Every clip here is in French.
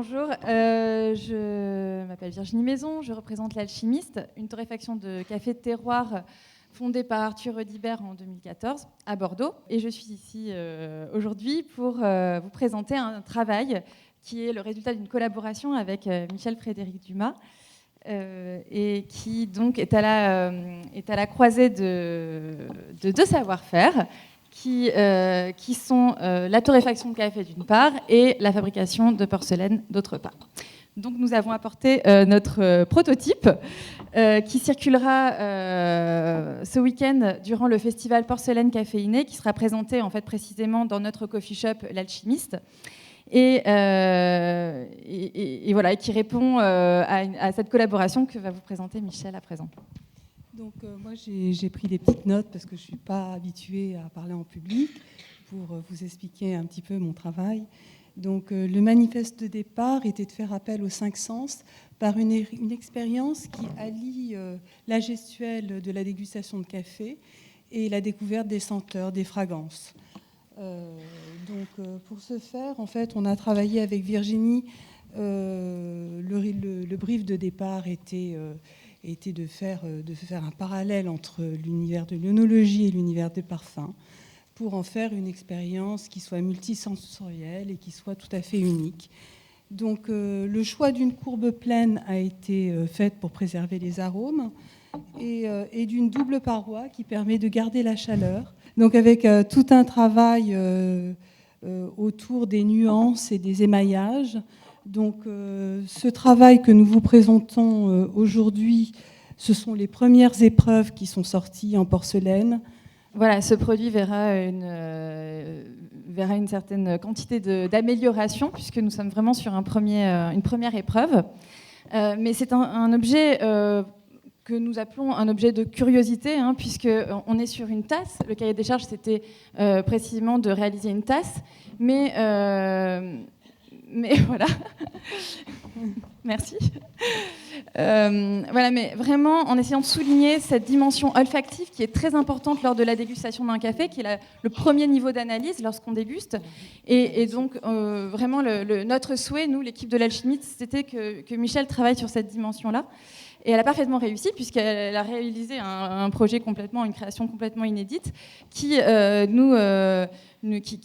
Bonjour, je m'appelle Virginie Maison, je représente l'Alchimiste, une torréfaction de café de terroir fondée par Arthur Redibert en 2014 à Bordeaux. Et je suis ici aujourd'hui pour vous présenter un travail qui est le résultat d'une collaboration avec Michel Frédéric Dumas et qui donc est à la croisée de deux savoir-faire qui sont la torréfaction de café d'une part et la fabrication de porcelaine d'autre part. Donc nous avons apporté notre prototype qui circulera ce week-end durant le festival Porcelaine Caféinée qui sera présenté en fait précisément dans notre coffee shop L'Alchimiste et voilà, et qui répond à cette collaboration que va vous présenter Michel à présent. Donc moi j'ai pris des petites notes parce que je ne suis pas habituée à parler en public pour vous expliquer un petit peu mon travail. Donc le manifeste de départ était de faire appel aux 5 sens par une expérience qui allie la gestuelle de la dégustation de café et la découverte des senteurs, des fragrances. Pour ce faire, en fait, on a travaillé avec Virginie. Le brief de départ était de faire un parallèle entre l'univers de l'œnologie et l'univers des parfums pour en faire une expérience qui soit multisensorielle et qui soit tout à fait unique. Donc le choix d'une courbe pleine a été fait pour préserver les arômes et d'une double paroi qui permet de garder la chaleur. Donc avec tout un travail autour des nuances et des émaillages. Donc ce travail que nous vous présentons aujourd'hui, ce sont les premières épreuves qui sont sorties en porcelaine. Voilà, ce produit verra une certaine quantité d'amélioration puisque nous sommes vraiment sur une première épreuve. Mais c'est un objet que nous appelons un objet de curiosité, puisqu'on est sur une tasse. Le cahier des charges, c'était précisément de réaliser une tasse. Mais voilà. Merci. Voilà, mais vraiment en essayant de souligner cette dimension olfactive qui est très importante lors de la dégustation d'un café, qui est le premier niveau d'analyse lorsqu'on déguste. Et donc, vraiment, notre souhait, nous, l'équipe de l'Alchimiste, c'était que Michel travaille sur cette dimension-là. Et elle a parfaitement réussi, puisqu'elle a réalisé une création complètement inédite, qui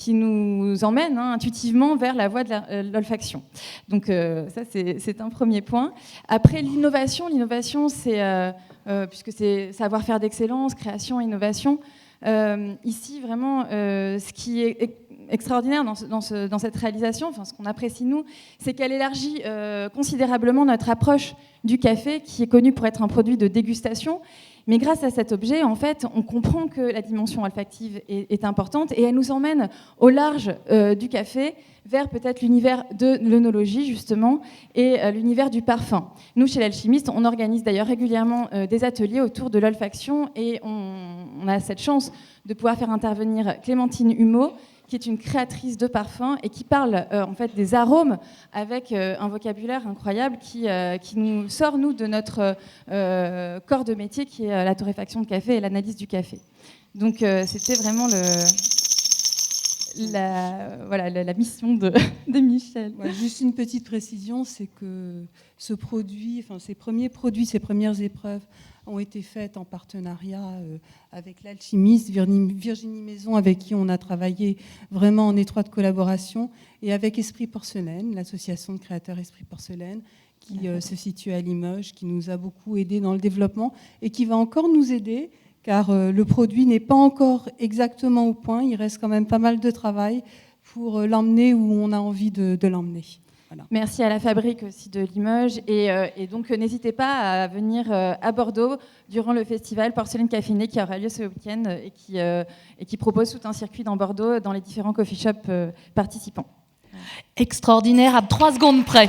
nous emmène intuitivement vers la voie de l'olfaction. Donc ça, c'est un premier point. Après, l'innovation, c'est, puisque c'est savoir-faire d'excellence, création, innovation. Ici, vraiment, ce qui est extraordinaire dans cette réalisation, ce qu'on apprécie nous, c'est qu'elle élargit considérablement notre approche du café, qui est connu pour être un produit de dégustation. Mais grâce à cet objet, en fait, on comprend que la dimension olfactive est importante et elle nous emmène au large du café vers peut-être l'univers de l'œnologie, justement, et l'univers du parfum. Nous, chez l'Alchimiste, on organise d'ailleurs régulièrement des ateliers autour de l'olfaction et on a cette chance de pouvoir faire intervenir Clémentine Humeau, qui est une créatrice de parfums et qui parle en fait des arômes avec un vocabulaire incroyable qui nous sort, nous, de notre corps de métier qui est la torréfaction de café et l'analyse du café. Donc c'était vraiment la mission de Michel. Ouais, juste une petite précision, c'est que ces premiers produits, ces premières épreuves ont été faites en partenariat avec l'Alchimiste, Virginie Maison, avec qui on a travaillé vraiment en étroite collaboration, et avec Esprit Porcelaine, l'association de créateurs Esprit Porcelaine, qui se situe à Limoges, qui nous a beaucoup aidé dans le développement et qui va encore nous aider, car le produit n'est pas encore exactement au point. Il reste quand même pas mal de travail pour l'emmener où on a envie de l'emmener. Voilà. Merci à la fabrique aussi de Limoges. Et donc, n'hésitez pas à venir à Bordeaux durant le festival Porcelaine Caféinée qui aura lieu ce week-end et qui propose tout un circuit dans Bordeaux, dans les différents coffee shops participants. Extraordinaire, à 3 secondes près.